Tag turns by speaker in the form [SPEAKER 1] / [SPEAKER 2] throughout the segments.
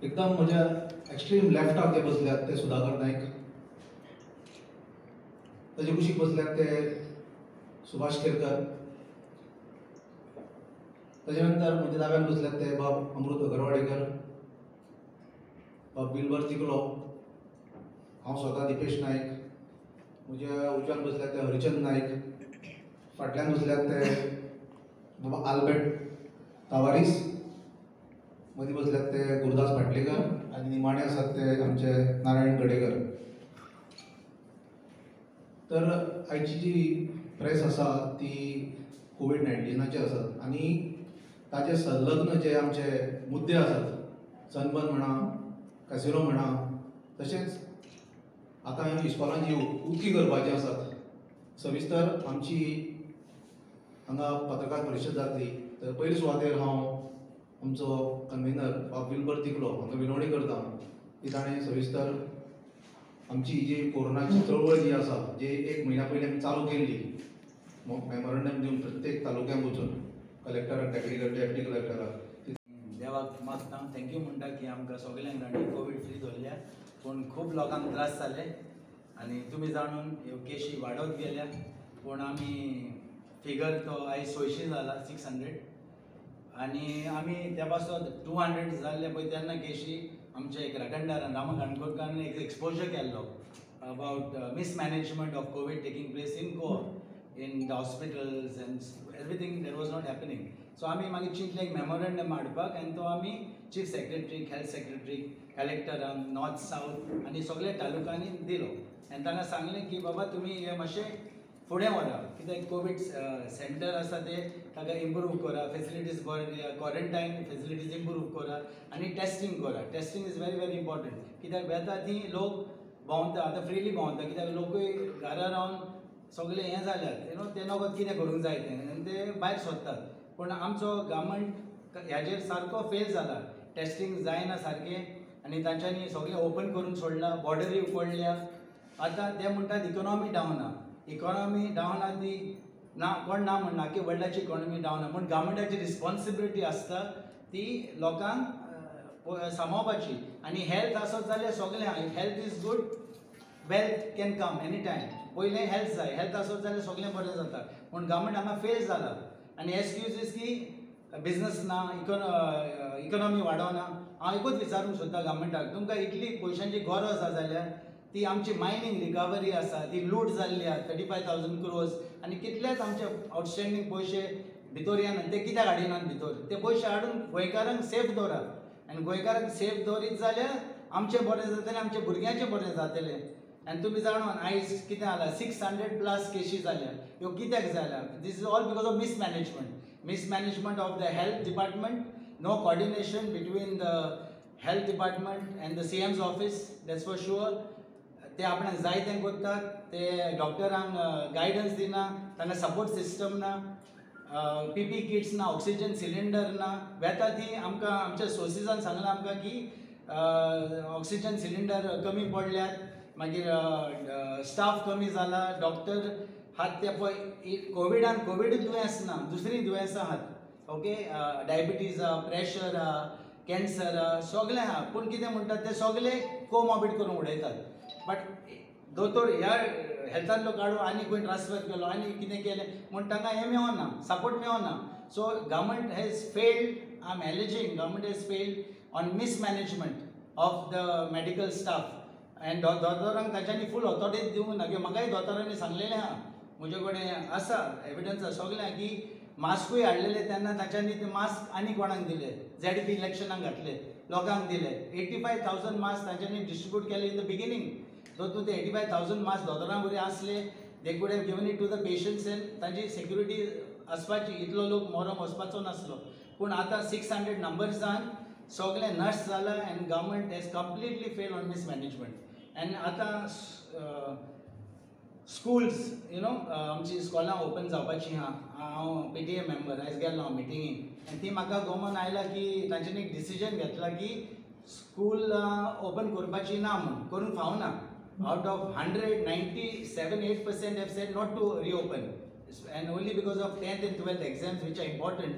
[SPEAKER 1] एकदम म्हज्या एक्स्ट्रीम लेफ्टाक जे बसल्यात ते सुधाकर नायक, ताजे कुशीक बसल्यात ते सुभाष केरकर, ताजे नंतर म्हज्या दाव्यान बसल्यात ते बाब अमृत अगरवाडेकर, बाब बिलबर तिकलो, हांव स्वता दिपेश नायक, म्हज्या उजव्यान बसल्यात ते हरिचंद नायक, फाटल्यान बसल्यात ते बाबा आल्बर्ट तावारीस, मदीं बसल्यात ते गुरुदास फाटलेकर आनी निमाणे आसात ते आमचे नारायण गडेकर. तर आयची जी प्रेस आसा ती कोविड-19 आसात आनी ताचे संलग्न जे आमचे मुद्दे आसात, सनबर्न म्हणा, कॅसिनो म्हणा, तशेंच आतां इस्कॉलान जी उक्ती करपाची आसात, सविस्तर आमची हांगा पत्रकार परिशद जातली. तर पयले सुवातेर हांव आमचो कन्व्हेनर बाब बिलबर तिकलो हांकां विनवणी करता की ताणें सविस्तर आमची जी कोरोनाची चळवळ जी आसा, जी 1 म्हयन्या पयलीं आमी चालू केल्ली, मेमोरंडम दिवन प्रत्येक तालुक्यांक वचून कलेक्टराक, डेप्टी कलेक्टराक
[SPEAKER 2] देवाक मागता, थँक्यू म्हणटा की आमकां सगळ्यांक ताणी कोवीड फ्री दवरल्या. पूण खूब लोकांक त्रास जाले आनी तुमी जाणून ह्यो केशी वाडत गेल्या. पूण आमी फिगर तो आयज 600 जाला, 600, आनी आमी त्या पासून 200 जाल्ले पळय तेन्ना केशी आमचे एक रखणदारान राम काणकोडकारान एक एक्सपोजर केल्लो about mismanagement of covid taking place in Goa, in the hospitals and everything that was not happening. So आमी मागीर चिंतलें एक मेमोरंडम हाडपाक आनी तो आमी चीफ सेक्रेटरी, हेल्थ सेक्रेटरी, कलेक्टरांक, नॉर्थ सावथ आनी सगळ्या तालुक्यांनी दिलो आनी तांकां सांगलें की बाबा तुमी हे मातशें फुडें व्हरा, कित्याक कोवीड सेंटर आसा ते ताका इम्प्रूव करा, फेसिलिटीज बरे दिया, क्वॉरंटायन फेसिलिटीज इम्प्रूव करा आनी टेस्टिंग करा. Testing is very very important, कित्याक वेता ती लोक भोंवता, आतां फ्रिली भोंवता, कित्याक लोकूय घरा रावन सगळे हें जाल्यात, ते नकळत कितें करूंक जाय तें आनी ते भायर सोदतात. पूण आमचो गव्हर्मेंट ह्याचेर सारको फेल जाला, टेस्टिंग जायना सारकें आनी तांच्यांनी सगळें ओपन करून सोडलां, बॉर्डरी उगडल्या. आतां ते म्हणटात इकॉनॉमी डावन आहा, इकॉनॉमी डावन आहा ती ना, कोण ना म्हणना की वर्ल्डाची इकॉनॉमी डावन आहा, पूण गव्हर्मेंटाची रिस्पॉन्सिबिलिटी आसता ती लोकांक सांबाळपाची. आनी हेल्थ आसत जाल्यार सगळें, health is good, wealth can come any time. पयलें हेल्थ जाय, हेल्थ आसत जाल्यार सगळें बरें जाता. पूण गव्हर्मेंट हांगा फेल जाला आनी एक्सक्यूजीस की बिजनस ना, इकॉनॉमी वाडोना. हांव एकूच विचारूंक सोदता गव्हर्मेंटाक, तुमकां इतली पयशांची गरज आसा जाल्यार ती आमची मायनींग रिकवरी आसा ती लूट जाल्ली आहा, 35,000 crores आनी कितलेच आमचे आउटस्टँडींग पयशे भितर येनात, ते कित्याक हाडिनात भितर? ते पयशे हाडून गोंयकारांक सेफ दवरा आनी गोंयकारांक सेफ दवरीत जाल्यार आमचें बरें जातलें, आमच्या भुरग्यांचें बरें जातलें. आनी तुमी जाणून आयज कितें जालां, 600+ केशी जाल्या. ह्यो कित्याक जाल्या? This is all because of mismanagement of the health department, no coordination between the health department and the CM's office, that's for sure. ते आपणाक जाय तें करतात, ते डॉक्टरांक गायडन्स दिना, तांकां सपोर्ट सिस्टम ना, PPE किट्स ना, ऑक्सिजन सिलिंडर ना. वेता ती आमकां आमच्या सोर्सिसान सांगलां आमकां की ऑक्सिजन सिलिंडर कमी पडल्यात, मागीर स्टाफ कमी जाला, डॉक्टर आहात ते पळय कोविडूच दुयेंस ना, दुसरी दुयेंसां आहात. ओके, डायबिटीज आहा, प्रेशर आहा, कॅन्सर आहा, सगळें आहा. पूण कितें म्हणटात ते सगळे कोमॉर्बिड करून उडयतात. बट दोतोर ह्या हेल्थांतलो काडून आनी खंय ट्रान्सफर केलो आनी कितें केलें म्हूण तांकां हें मेळना, सपोर्ट मेळना. So government has failed, I am alleging, government has failed on mismanagement of the medical staff. आनी दोतोरांक तांच्यांनी फूल ऑथॉरिटी दिवंक ना. किंवां म्हाकाय दोतोरांनी सांगलेलें आहा, म्हजे कडेन आसा एविडन्स आसा सगळें, की मास्कूय हाडलेले तेन्ना तांच्यांनी ते मास्क आनी कोणाक दिले, ZP इलेक्शनाक घातले, लोकांक दिले. 85,000 मास्क तांच्यांनी डिस्ट्रिब्यूट केले इन द बिगिनींग. दोतोर ते 85,000 मास्क दोतोरां बरें आसले, they could have given it to the patients and तांची सेक्युरिटी आसपाची, इतलो लोक मरोन वचपाचो नासलो. पूण आतां 600 नंबर्स जावन सगळे नर्स जाला end government has completely fell on mismanagement. End आतां स्कूल्स आमची इस्कॉलां ओपन जावपाची आहा. हांव PTA मेंबर, आयज गेल्लो हांव मिटिंगेक आनी ती म्हाका गमन आयला की तांच्यांनी एक डिसिजन घेतला की स्कूल ओपन करपाची ना म्हणून, करूंक फावना. Out of 100, 97-8% have said not to reopen, and only because of 10th and 12th exams which are important,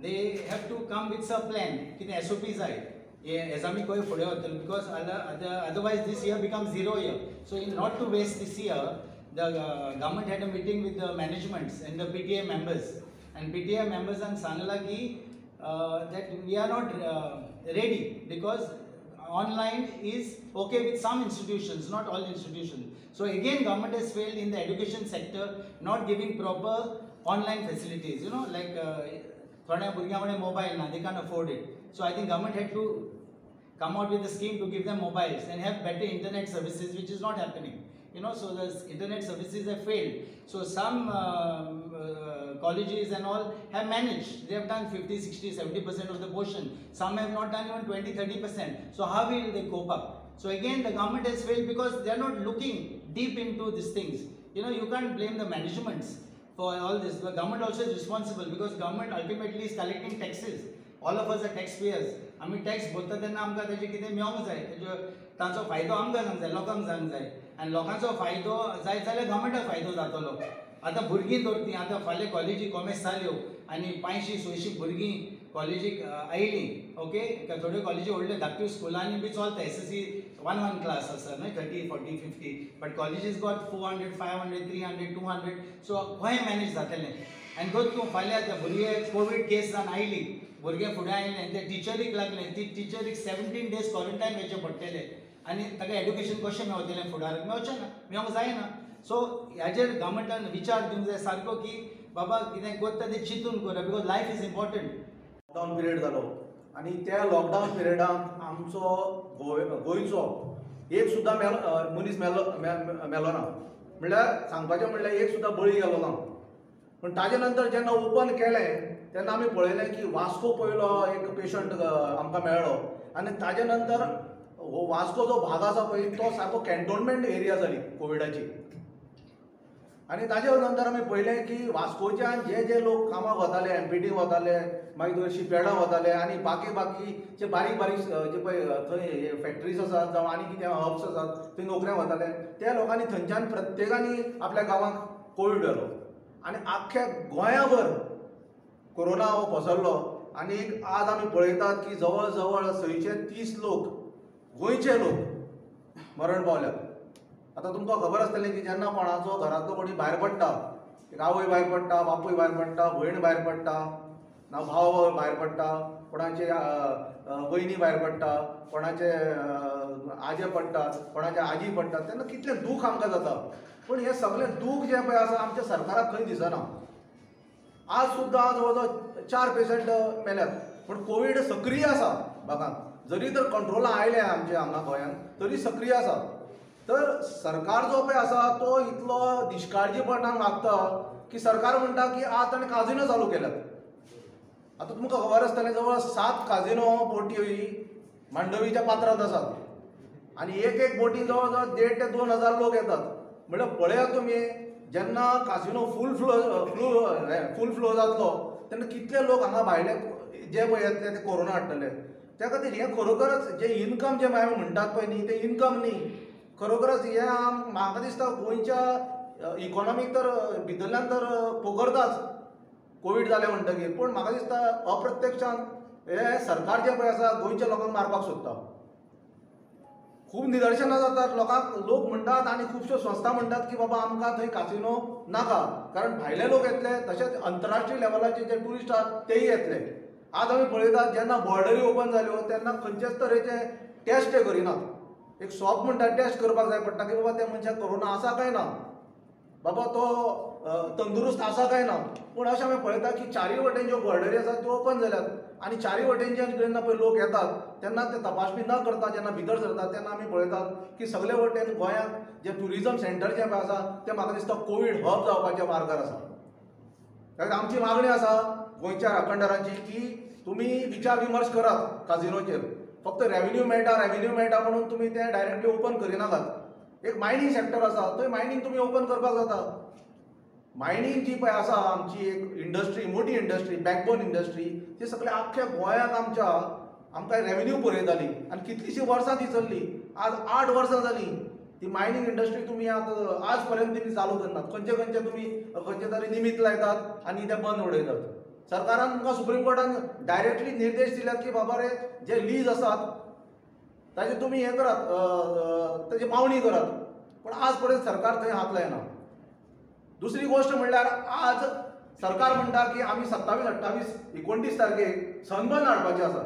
[SPEAKER 2] they have to come with some plan. कितें SOP जाय, as आमी खंय फुडें वतले because otherwise this year becomes 0 year. So in not to waste this year, the government had a meeting with the managements and the PTA members, and PTA members and सांगला की that we are not ready because online is okay with some institutions, not all institutions. So again, government has failed in the education sector, not giving proper online facilities. You know, like थोड्या भुरग्यांकडे mobile ना, they can't afford it. So I think government had to come out with a scheme to give them mobiles and have better internet services, which is not happening. You know, so the internet services have failed. So some colleges and all have managed. They have done 50, 60, 70% of the portion. Some have not done even 20, 30%. So how will they cope up? So again, the government has failed because they are not looking deep into these things. You know, you can't blame the managements for all this. The government also is responsible because government ultimately is collecting taxes. All of us are taxpayers. आमी tax भरता तेन्ना आमकां तेजे कितें मेळोंक जाय, ताचो फायदो आमकां जावंक जाय, लोकांक जावंक जाय, आनी लोकांचो फायदो जाय जाल्यार गव्हर्मेंटाक फायदो जातलो. आतां भुरगीं धरतीं, आतां फाल्यां कॉलेजी कॉमर्स जाल्यो आनी 500-600 भुरगीं कॉलेजीक आयलीं, ओके, थोड्यो कॉलेजी व्हडल्यो धाकट्यो स्कुलांनी बी चलता, SSC 1 क्लास आसा न्हय, 30, 40, 50, बट कॉलेजीस गॉट 400, 500, 300, 200, सो खंय मॅनेज जातलें. आनी धर तूं फाल्यां ते भुरगे कोवीड केस जावन आयली, भुरगे फुडें आयले, ते टिचरीक लागले, ती टिचरीक 17 days क्वॉरंटायन वेचें पडटलें आनी ताका एड्युकेशन कशें मेळटलें फुडाराक, मेळचें ना, मेळोंक जायना. सो ह्याचेर गव्हर्मेंटान विचार दिवंक जाय सारको की बाबा कितें करता तें चिंतून करप, because life is important.
[SPEAKER 3] Lockdown period जालो आनी त्या लॉकडावन पिरियडाक आमचो गोंयचो एक सुद्दां मनीस मेलो ना, म्हणल्यार सांगपाचें म्हणल्यार एक सुद्दां बळी गेलो ना. पण ताजे नंतर जेन्ना ओपन केलें तेन्ना आमी पळयलें की वास्को पयलो एक पेशंट आमकां मेळ्ळो आनी ताजे नंतर हो वास्को जो भाग आसा पळय तो सारको कॅन्टोनमेंट एरिया जाली कोविडाची. आनी ताजे नंतर आमी पळयलें की वास्कोच्यान जे जे लोक कामाक वताले, MPT वताले, मागीर शिपेडां वताले आनी बाकी जे बारीक बारीक जे पळय थंय फॅक्टरीज आसात जावं आनी कितें हब्स आसात थंय नोकऱ्यांक वताले, त्या लोकांनी थंयच्यान प्रत्येकानी आपल्या गांवांक कोवीड व्हेलो आनी आख्ख्या गोंयाभर कोरोना हो पसरलो. आनी आज आमी पळयतात की जवळ जवळ 630 लोक गोंयचे लोक मरण पावल्यात. आतां तुमकां खबर आसतलें की जेन्ना कोणाचो घरांतलो कोणी भायर पडटा, एक आवय भायर पडटा, बापूय भायर पडटा, भयण भायर पडटा, ना भाव भायर पडटा, कोणाचे भयणी भायर पडटा, कोणाचे आजे पडटात, कोणाचे आजी पडटात, तेन्ना कितलें दूख आमकां जाता. पूण हें सगळें दूख जें पळय आसा आमच्या सरकाराक खंय दिसना. आज सुद्दां जवळ जवळ 4 पेशंट मेल्यात, पूण कोवीड सक्रीय आसा भागांत. जरी तर कंट्रोला आयले आमच्या हांगा गोंयांत तरी सक्रीय आसा. तर सरकार जो पळय आसा तो इतलो निश्काळजीपणान वागता की सरकार म्हणटा की आज ताणें काजिनो चालू केल्यात. आतां तुमकां खबर आसतलें जवळ 7 काजिनो बोटी मांडवीच्या पात्रांत आसात आनी एक बोटी जवळ जवळ 1,500 ते 2,000 लोक येतात. म्हणल्यार पळयात तुमी जेन्ना काजिनो फूल फ्लो जातलो तेन्ना कितले लोक हांगा भायले जे पळय येतले ते कोरोना हाडटले. त्या खातीर हें खरोखरच जे इन्कम जे आमी म्हणटात पळय न्ही, ते इन्कम न्ही, खरोखरच हें म्हाका दिसता गोंयच्या इकॉनॉमीक तर भितरल्यान तर पोगरताच कोवीड जालें म्हणटकीर. पूण म्हाका दिसता अप्रत्यक्षान हे सरकार जे पळय आसा गोंयच्या लोकांक मारपाक सोदता. खूब निदर्शनां जातात, लोक म्हणटात आनी खुबश्यो संस्था म्हणटात की बाबा आमकां थंय कासिनो नाका, कारण भायले लोक येतले, तशेंच आंतरराष्ट्रीय लेवलाचे जे ट्युरिस्ट आसात तेय येतले. आज आमी पळयतात जेन्ना बॉर्डरी ओपन जाल्यो तेन्ना खंयचेच तरेचे टेस्ट करिनात. एक सॉप म्हणटा टेस्ट करपाक जाय पडटा की बाबा त्या मनशाक कोरोना आसा काय ना, बाबा तो तंदुरुस्त आसा काय ना. पूण अशें आमी पळयता की चारूय वटेन ज्यो बॉर्डरी आसात त्यो ओपन जाल्यात आनी चारूय वटेनच्यान जेन्ना पळय लोक येतात तेन्ना ते तपासणी न करता जेन्ना भितर सरतात तेन्ना आमी पळयतात की सगळे वटेन गोंयांत जे ट्युरिजम सेंटर जे पळय आसा ते म्हाका दिसता कोवीड हब जावपाच्या मार्गार आसा. कारण आमची मागणी आसा गोंयच्या राखणदारांची की तुमी विचार विमर्श करात काजिनोचेर. फक्त रेव्हेन्यू मेळटा म्हणून तुमी ते डायरेक्टली ओपन करिनाकात. एक मायनींग सेक्टर आसा थंय मायनींग तुमी ओपन करपाक जाता. मायनींग जी पळय आसा आमची एक इंडस्ट्री, मोठी इंडस्ट्री, बॅकबोन इंडस्ट्री, ती सगळ्या आख्ख्या गोंयांत आमकां रेव्हेन्यू पुरयताली आनी कितलींशीं वर्सां ती चल्ली. आज 8 वर्सां जालीं ती मायनींग इंडस्ट्री तुमी आतां आज पर्यंत तुमी चालू करनात. खंयचे तुमी खंयचे तरी निमित्त लायतात आनी ते बंद उडयतात. सरकारान तुमकां सुप्रीम कोर्टान डायरेक्टली निर्देश दिल्यात की बाबा रे जे लीज आसात ताजे तुमी हें करात, ताजी पावणी करात. पण आज पर्यंत सरकार थंय हात लायना. दुसरी गोष्ट म्हणल्यार आज सरकार म्हणटा की आमी 27, 28, 29 तारखेक सनबर्न हाडपाचे आसात.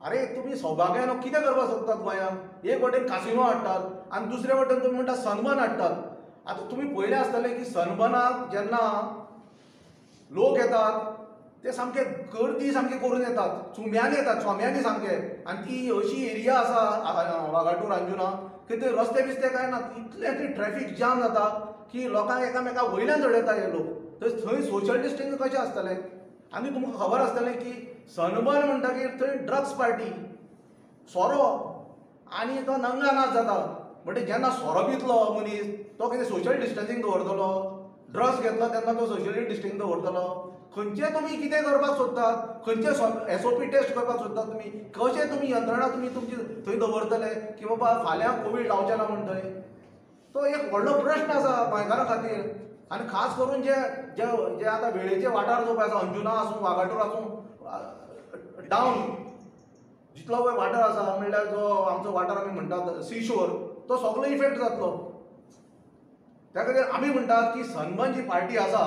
[SPEAKER 3] अरे तुम्ही सौभाग्यानं कितें करपाक सोदतात गोंयांत? एक वटेन कासिनो हाडटात आनी दुसरे वटेन तुमी म्हणटा सनबर्न हाडटात. आतां तुमी पयलें आसतलें की सनबर्नाक जेन्ना लोक येतात ते सामके गर्दी सामकी करून येतात, चुम्यान येतात, चोम्यांनी सामके. आनी ती अशी एरिया आसा वागाटूर अंजुना की थंय रस्ते बिस्ते कांय ना, इतलें थंय ट्रॅफिक जाम जाता की लोकांक एकामेका वयल्यान चडयता हे लोक. थंय सोशल डिस्टन्स कशें आसतलें? आनी तुमकां खबर आसतलें की सनबर्न म्हणटकीर थंय ड्रग्स पार्टी, सोरो आनी तो नंगा नाच जाता. म्हणजे जेन्ना सोरो पितलो मनीस तो कितें सोशल डिस्टन्सींग दवरतलो? ड्रग्स घेतलो तेन्ना तो सोशल डिस्टन्सींग दवरतलो? खंयचे तुमी कितें करपाक सोदतात? खंयचे SOP टेस्ट करपाक सोदतात तुमी? कशे तुमी यंत्रणा तुमी तुमची थंय दवरतले की बाबा फाल्यां कोवीड जावचें ना म्हण थंय? तो एक व्हडलो प्रश्न आसा गोंयकारां खातीर. आनी खास करून जे जे जे आतां वेळेचे वाठार जो पळय आसा, अंजुना आसूं, वागाटोर आसूं, डावन जितलो पळय वाठार आसा म्हणल्यार जो आमचो वाठार आमी म्हणटात सीशोर, तो सगळो इफेक्ट जातलो. त्या खातीर आमी म्हणटात की सनबर्न जी पार्टी आसा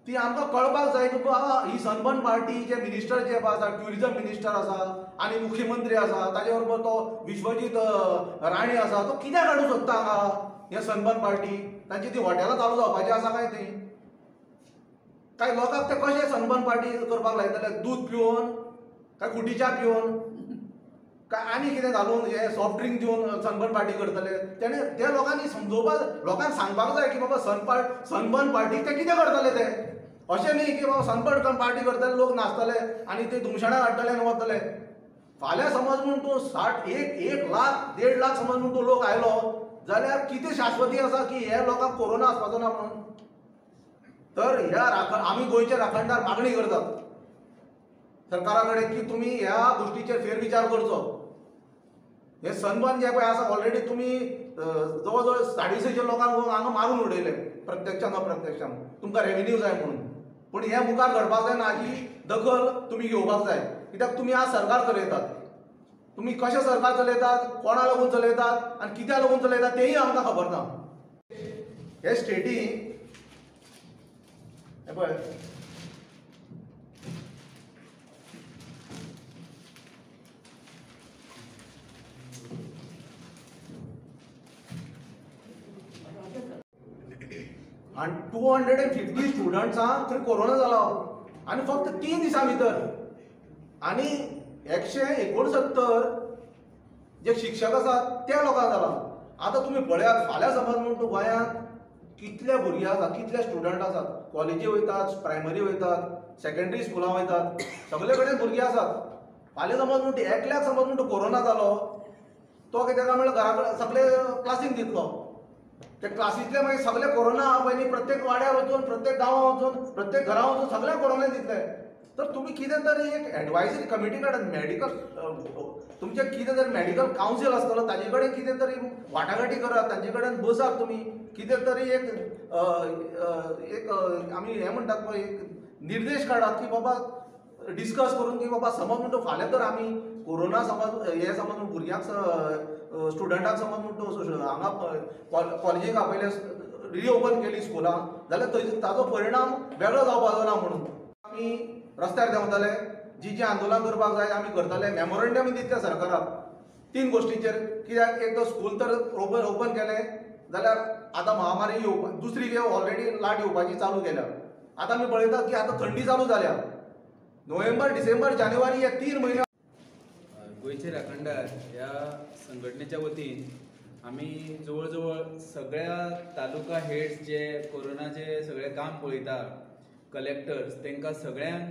[SPEAKER 3] ती आमकां कळपाक जाय की बाबा ही सनबर्न पार्टी जे मिनिस्टर जे आसा, ट्युरिजम मिनिस्टर आसा आनी मुख्यमंत्री आसा, ताजे बरोबर तो विश्वजीत राणे आसा, तो कित्याक हाडूंक सोदता हांगा हे सनबर्न पार्टी? तांची ती हॉटेलां चालू जावपाची आसा काय थंय? काय लोकांक ते कशे सनबर्न पार्टी करपाक लायतले? दूध पिवन काय खुटी च्या पिवन काय आनी कितें घालून हे सॉफ्ट ड्रिंक दिवन सनबर्न पार्टी करतले? तेणे त्या लोकांनी समजोवपाक, लोकांक सांगपाक जाय की बाबा सनबर्न पार्टी ते कितें करतले ते. अशें न्ही की बाबा सनबर्न पार्टी करतले, लोक नाचतले आनी ते धुमशाणां हाडटले आनी वतले. फाल्यां समज म्हूण तूं 1 लाख 1.5 लाख समज म्हूण तूं लोक आयलो जाल्यार कितें शाश्वती आसा की हे लोकांक कोरोना आसपाचो ना म्हणून? तर ह्या आमी गोंयचे राखणदार मागणी करतात सरकारा कडेन की तुमी ह्या गोष्टीचेर फेरविचार करचो. हे सनबर्न जे पळय आसा ऑलरेडी तुमी जवळ जवळ 650 लोकांक हांगा मारून उडयले, प्रत्यक्षान अप्रत्यक्षान, तुमकां रेव्हेन्यू जाय म्हणून. पूण हे मुखार घडपाक जायना, हाची दखल तुमी घेवपाक जाय. कित्याक तुमी आज सरकार चलयतात. तुमी कशें सरकार चलयतात, कोणा लागून चलयतात आनी कित्याक लागून चलयतात तेंय आमकां खबर ना. हे स्टेटीन हे पळय आनी 250 स्टुडंट्सांक थंय कोरोना जालो आनी फक्त 3 दिसां भितर. आनी 169 जे शिक्षक आसात त्या लोकांक जाला. आतां तुमी पळयात फाल्यां समज म्हूण तूं गोंयांत कितले भुरगे आसात, कितले स्टुडंट आसात, कॉलेजी वयतात, प्रायमरी वयतात, सेकंडरी स्कुलां वयतात, सगळे कडेन भुरगे आसात. फाल्यां समज म्हूण एकल्याक समज म्हूण कोरोना जालो, तो कितें काय म्हणल्यार घरा कडेन सगळे क्लासीक दितलो. ते क्लासीतले मागीर सगळे कोरोना पयलीं प्रत्येक वाड्यार वचून, प्रत्येक गांवांत वचून, प्रत्येक घरा वचून सगळे कोरोना दितले. तर तुमी कितें तरी एक एडवायजरी कमिटी काडात, मेडिकल तुमचें कितें तरी मेडिकल कावन्सील आसतलो, ताजे कडेन कितें तरी वाटाघाटी करात, तांचे कडेन बसात तुमी. कितें तरी एक आमी हें म्हणटात पळय एक निर्देश काडात की बाबा डिस्कस करून की बाबा समज म्हणटा फाल्यां तर आमी कोरोना समज हे समज भुरग्यांक स्टुडंटाक समज म्हणटा हांगा कॉलेजीक आपयले, रिओपन केली स्कुलां, जाल्यार ताजो परिणाम वेगळो जावपाचो ना म्हणून आमी रस्त्यार देंवतले. जी आंदोलन करपाक जाय आमी करतले. मेमोरेंडम दितले सरकाराक 3 गोश्टींचेर. कित्याक एक तर स्कूल तर ओपन केले जाल्यार आतां महामारी येवपाक, दुसरी वेव ऑलरेडी लाट येवपाची चालू केल्या. आतां आमी पळयतात की आतां थंडी चालू जाल्या. नोव्हेंबर, डिसेंबर, जानेवारी हे 3 म्हयने
[SPEAKER 4] गोंयचे राखणदार ह्या संघटनेच्या वतीन आमी जवळ जवळ सगळ्या तालुका हेड्स जे कोरोनाचे सगळें काम पळयता, कलेक्टर्स, तांकां सगळ्यांक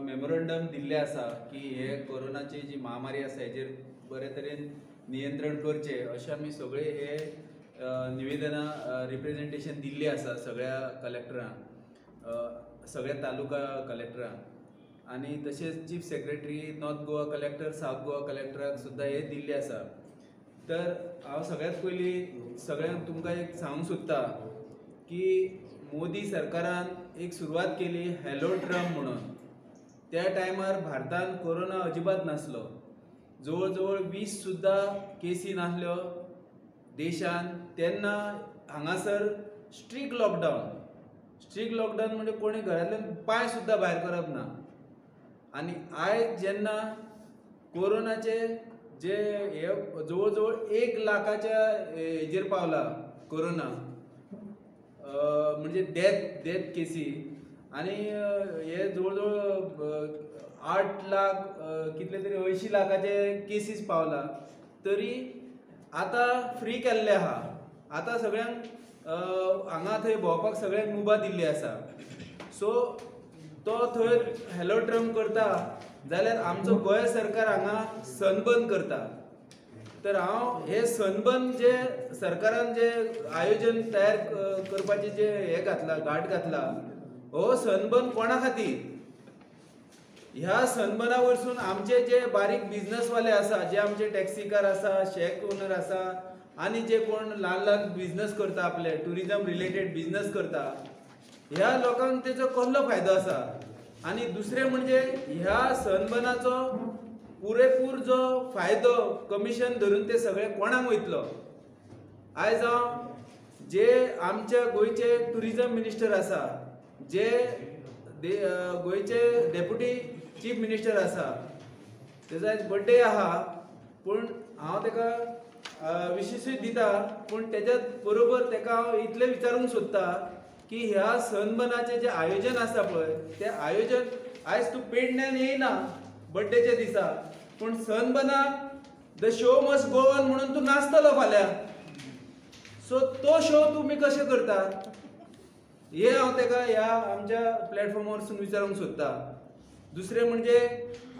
[SPEAKER 4] मेमोरेंडम दिल्ले आसा की हे कोरोनाची जी महामारी आसा हेजेर बरे तरेन नियंत्रण करचें अशें आमी सगळे हे निवेदनां रिप्रेजेंटेशन दिल्ली आसा सगळ्या कलेक्टरांक, सगळ्या तालुका कलेक्टरांक. आनी तशेंच chief secretary, north Goa collector, south Goa कलेक्टराक सुद्दां हे दिल्ले आसा. तर हांव सगळ्यात पयलीं सगळ्यांक तुमकां एक सांगूंक सोदता की मोदी सरकारान एक सुरवात केली हॅलो ट्रम्प म्हणून. त्या टायमार भारतान कोरोना अजिबात नासलो. जवळ जवळ 20 सुद्धा केसी नासल्यो देशान. तेन्ना हांगासर स्ट्रिक्ट लॉकडावन म्हणजे कोणी घरांतल्यान पांय सुद्धा भायर करप ना. आनी आयज जेन्ना कोरोनाचे जे हे जवळ जवळ 1 लाखाच्या हेजेर पावला कोरोना, म्हणजे डेथ केसी, आनी हे जवळ जवळ 8 लाख कितले तरी 80 लाखाचे केसीस पावला. तरी आतां फ्री केल्ले आहा. आतां सगळ्यांक हांगा थंय भोंवपाक सगळ्यांक मुभा दिल्ली आसा. सो तो थंय हॅलो ट्रम्प करता जाल्यार आमचो गोंय सरकार हांगा सनबर्न करता. तर हांव हे सनबर्न जे सरकारान जे आयोजन तयार करपाचे जे हे घातला, घाट घातला, हो सनबर्न कोणा खातीर? ह्या सनबर्ना वरसून आमचे जे बारीक बिझनसवाले आसा, जे आमचे टॅक्सीकार आसा, शेक ओनर आसा, आनी जे कोण ल्हान बिझनस करता, आपले टुरिझम रिलेटेड बिझनस करता, ह्या लोकांक तेजो कसलो फायदो आसा? आनी दुसरें म्हणजे ह्या सनबर्नाचो पुरेपूर जो फायदो कमिशन धरून ते सगळे कोणाक वयतलो? आयज हांव जे आमच्या गोंयचे टुरिझम मिनिस्टर आसा, जे गोंयचे डेप्युटी चीफ मिनिस्टर आसा, तेजो आयज बर्थडे आहा, पूण हांव तेका विशीसूय दिता. पूण तेज्याच बरोबर तेका हांव इतलें विचारूंक सोदता की ह्या सनबर्नाचें जें आयोजन आसा पळय, तें आयोजन आयज तूं पेडण्यान येयना बर्थडेच्या दिसा, पूण सनबर्नाक the show must go on म्हणून तूं नाचतलो फाल्यां. सो तो शो तुमी कशें करता? हे हांव तेका ह्या आमच्या प्लॅटफॉर्मा वरसून विचारूंक सोदता. दुसरें म्हणजे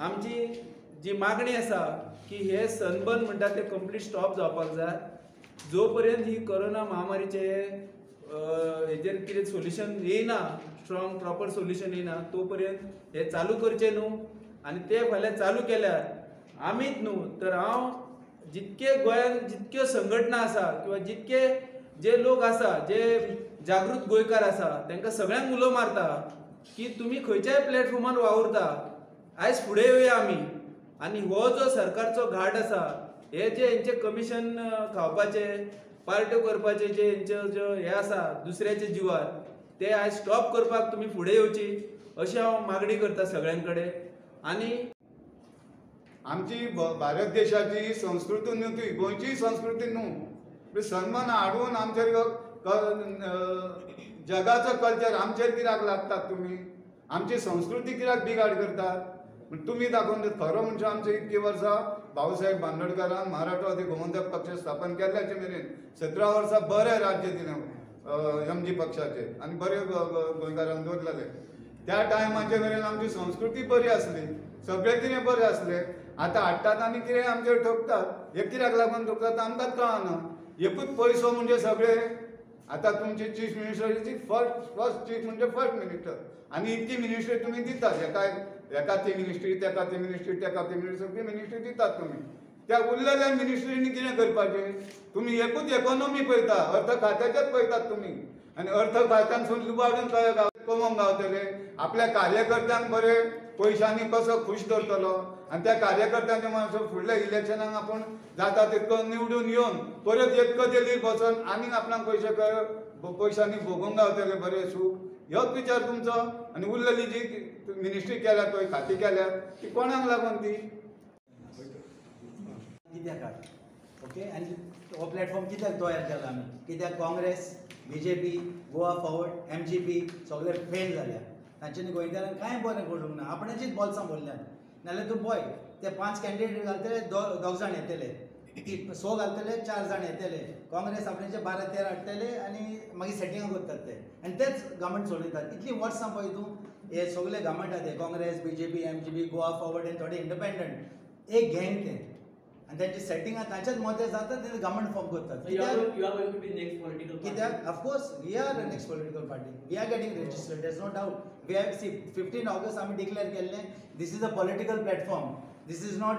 [SPEAKER 4] आमची जी मागणी आसा की हे सनबर्न म्हणटा ते कंप्लीट स्टॉप जावपाक जाय. जो पर्यंत ही कोरोना महामारीचे हेजेर कितें सोल्युशन येयना, स्ट्रॉंग प्रॉपर सोल्युशन येयना, तो पर्यंत हे चालू करचे न्हू. आनी ते फाल्यां चालू केल्यार आमीच न्हू तर हांव जितके गोंयांत जितक्यो संघटना आसा किंवा जितके जे लोक आसा, जे जागृत गोंयकार आसा, तांकां सगळ्यांक उलो मारता की तुमी खंयच्याय प्लॅटफॉर्मार वावुरता, आयज फुडें येवया आमी. आनी हो जो सरकारचो घाट आसा, हे जे हेंचे कमिशन खावपाचे, पार्ट्यो करपाचे जे हेंच्यो ज्यो हे आसा दुसऱ्याच्या जिवार, ते आयज स्टॉप करपाक तुमी फुडें येवची अशी हांव मागणी करता सगळ्यां कडेन. आनी
[SPEAKER 5] आमची भारत देशाची संस्कृती न्हू ती, गोंयची संस्कृती न्हू. सन्मान हाडून आमचेर जगाचो कल्चर आमचेर कित्याक लागतात तुमी? आमची संस्कृती कित्याक बिगाड करतात? तुमी दाखोवन खरो म्हणजे आमचे इतकी वर्सां भाऊसाहेब बांदोडकरान महाराष्ट्रवादी गोमंतक पक्ष स्थापन केल्ल्याचे मेरेन 17 वर्सां बरें राज्य दिलें एमजी पक्षाचे आनी बरे गोंयकारांक दवरलेले. त्या टायमाचे मेरेन आमची संस्कृती बरी आसली, सगळें कितें बरें आसलें. आतां हाडटात आनी कितें आमचेर ठोकतात. हे कित्याक लागून ठोकतात आमकांच कळना. एकूच पयसो म्हणजे सगळे. आतां तुमचे चीफ मिनिस्टराची फर्स्ट चीफ म्हणजे फर्स्ट मिनिस्टर, आनी इतकी मिनिस्ट्री तुमी दितात. एका ती मिनिस्ट्री, तेका ती मिनिस्ट्री, तेका ती मिनिस्ट्री, सगळी मिनिस्ट्री दितात तुमी. त्या उरलेल्या मिनिस्ट्रीनी कितें करपाचें? तुमी एकूच इकॉनॉमी पळयता, अर्थ खात्याचेच पळयतात तुमी. आनी अर्थ खात्यांसून लुबाडून कमोवंक गावतले. आपल्या कार्यकर्त्यांक बरे पयशांनी कसो खुश दवरतलो आनी त्या कार्यकर्त्यांच्या मातसो फुडल्या इलेक्शनाक आपूण जाता तितको निवडून येवन परत एक कदेलीर बसोन आनीक आपणाक पयशांनी भोगूंक गावतले बरें सूख. ह्योच विचार तुमचो. आनी उरलेली जी मिनिस्ट्री केल्या पळय, खाती केल्या, ती कोणाक लागून ती?
[SPEAKER 2] कित्याक? ओके. आनी हो प्लॅटफॉर्म कित्याक तयार केला आमी? कित्याक Congress, BJP, Goa forward, MGP सगळे फेल जाल्या. तांच्यांनी गोंयकारांक कांय बरें करूंक ना. आपणाचीच बॉल्सां भरल्यात. नाल्यार तूं पळय, ते 5 कॅन्डिडेट घालतले, 2 जाण येतले, 6 घालतले, 4 जाण येतले. काँग्रेस आपणाचे 12-13 हाडटले आनी मागीर सेटिंगां करतात ते. आनी तेच गव्हर्मेंट सोडयतात. इतलीं वर्सां पळय तूं हे सगळे गव्हर्मेंट आहा ते Congress, BJP, MGP, Goa forward आनी थोडे इंडिपेंडंट एक गँग ते. आनी तांची सेटिंगां तांच्याच मते जातात तेन्ना गव्हर्मेंट फॉर्म करतात. कित्याक? Of course we are the next political party. We are getting registered, there is no doubt. We have 15 August आमी डिक्लेअर केल्लें this is a political platform, this is not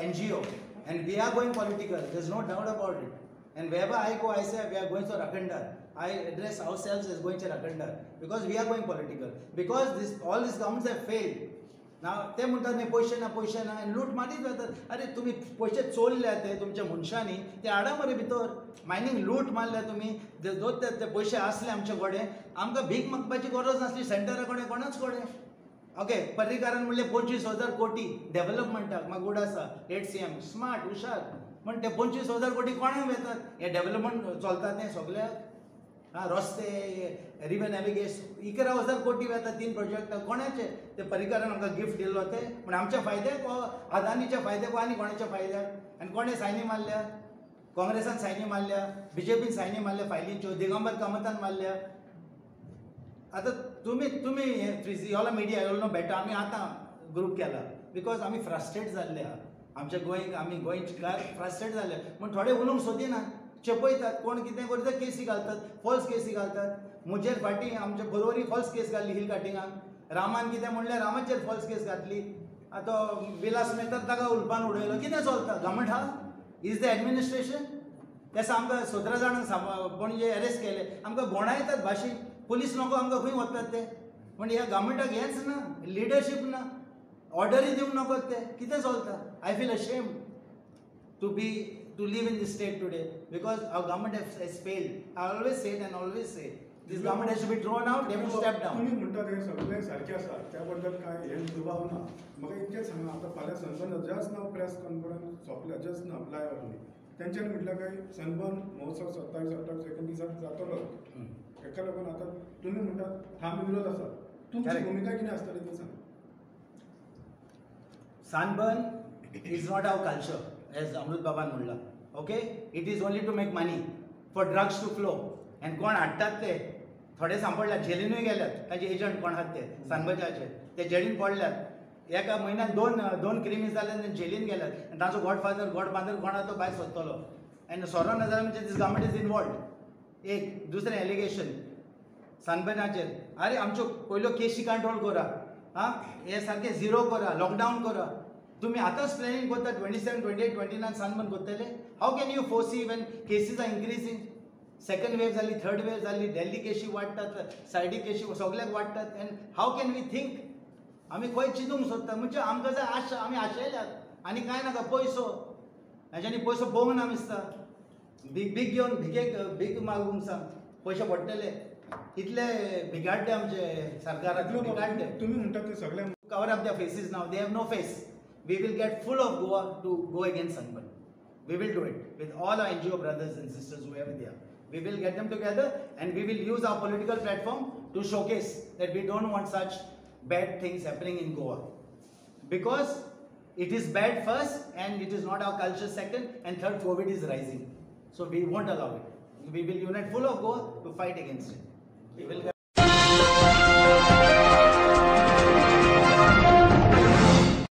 [SPEAKER 2] NGO, and we are going political. There's no doubt about it. And wherever I go, I say we are going for Rakhanda. I address ourselves as Goinche Rakanda because we are going political. Because all these governments have failed. Now ते म्हणतात मी पैसे ना आणि लूट मारीत जातात. अरे तुम्ही पैसे चोरले ते तुमच्या मनशांनी ते हाडा मरे भितर मायनींग लूट मारल्या तुम्ही ते पैसे असले आमचे कडेन आमकां भीक मागपाची गरज नासली सेंटरा कडेन कोणाच कडेन. ओके पर्रीकारान म्हणले 25,000 कोटी डेव्हलपमेंटाक मागूड आसा HCM स्मार्ट हुशार पण ते 25,000 कोटी कोणाक वेतात हे डेव्हलपमेंट चलता ते सगळ्याक. रस्ते रिव्हर नॅव्हिगेशन 11,000 कोटी वेता 3 प्रोजेक्ट कोणाचे ते पर्रीकारान आमकां गिफ्ट दिल्लो ते पण आमच्या फायद्याक अदानीच्या फायद्याक आनी कोणाच्या फायद्याक आनी कोणे सायनी मारल्या काँग्रेसान सायनी मारल्या BJPन सायनी मारल्या फायलींच्यो दिगंबर कामतान मारल्या. आता तुम्ही योला मिडिया योलो बेटा आमी आतां ग्रुप केला बिकॉज आमी फ्रस्ट्रेट जाल्ले आहा आमच्या गोंयक आमी गोंयकार फ्रस्ट्रेट जाल्ले म्हण थोडे उलोवंक सोदिना चेपयतात कोण कितें करता केसी घालतात फॉल्स केसी घालतात. म्हजेर फाटीं आमच्या बरोबरी फॉल्स केस घातली हिल काटिंगाक रामान कितें म्हणलें रामाचेर फॉल्स केस घातली. आतां विलास मेहतात ताका उल्पान उडयलो कितें चलता गव्हर्मेंट हा इज द एडमिनिस्ट्रेशन. तें आमकां 17 जाणांक पणजे अरेस्ट केले आमकां घोणा येतात भाशेक पुलीस नको आमकां खंय वतात ते पण ह्या गव्हर्मेंटाक हेंच ना लिडरशीप ना ऑर्डरी दिवंक नकोत ते कितें चलता. I feel ashamed to live in this state today because our government has failed. I always say it and always say this government has to be thrown out, they have to step down.
[SPEAKER 6] तुम्ही म्हणता ते सगळे सारखे आसा त्याबद्दल काय हे दुबाव ना. म्हाका इतकें सांगा आतां फाल्यां सनबर्न जस्ट नाव प्रेस कॉन्फरन्स सोंपल्या जस्ट नाव लायव्ह आसली तेंच्यांनी म्हटलं काय सनबर्न महोत्सव 27-28 दिसाक जातलो. हेका लागून आतां तुमी म्हणटात ठाम विरोध आसा तुमची भूमिका कितें आसतली ती सांगा.
[SPEAKER 2] Sunburn is not our culture, as Amrut Baban म्हणला. Okay, it is only to make money for drugs to flow. And कोण हाडटात ते थोडे सांपडल्यात जेलीनूय गेल्यात ताचे एजंट कोण आहात ते सानबजाचे ते जेलीन पडल्यात. एका म्हयन्यान दोन क्रिमीज जाले आनी जेलीन गेल्यात आनी ताचो गॉडफादर कोण आहा तो भायर सोदतलो. आनी सोरो नजर म्हणजे दीस गव्हर्मेंट इज इनवॉल्ड. एक दुसरें एलिगेशन सानबनाचेर अरे आमच्यो पयल्यो केसी कंट्रोल करा हे सारकें झिरो करा लॉकडावन करा. तुम्ही आतांच प्लॅनिंग करता 27, 28, 29 सनबर्न करतले. हाऊ कॅन यू फोसी when cases are increasing. Second wave जाली थर्ड वेव जाली दिल्ली केसी वाडटात सायडीक केसी सगळ्याक वाडटात and how can we think आमी खंय चिंतूंक सोदता म्हणजे आमकां जाय आशा आमी आशयल्यात आनी कांय नाका पयसो हाज्यानी पयसो भोंवंक ना दिसता. भीक घेवन भीक मागूंक सांग पयशे पडटले इतले बिगाडटे आमचे सरकाराक बिगाडटे.
[SPEAKER 6] तुम्ही म्हणटात ते सगळे
[SPEAKER 2] cover up their faces now. They have no face. We will get full of Goa to go against Sunburn. We will do it with all our NGO brothers and sisters, whoever they are. We will get them together and we will use our political platform to showcase that we don't want such bad things happening in Goa. Because it is bad first and it is not our culture second and third COVID is rising. So we won't allow it. We will unite full of Goa to fight against it. We will